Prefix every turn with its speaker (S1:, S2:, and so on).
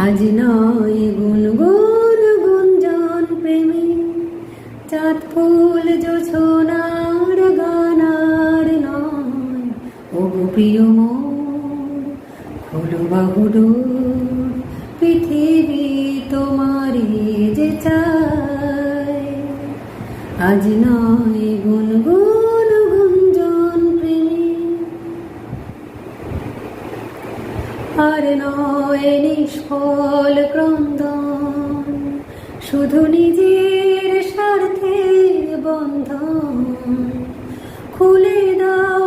S1: আজ নয় গুনগুন গুঞ্জন প্রেমে, চাঁদ ফুল জোছনার গানার নয়। ওগো প্রিয় মোর, খোলো বাহুডোর, পৃথিবী তোমারই যে চায়। আজ নয় গুনগুন গুঞ্জন প্রেমে, আর নয় নিষ্ফল ক্রন্দন, শুধু নিজের স্বার্থের বন্ধন। খুলে দাও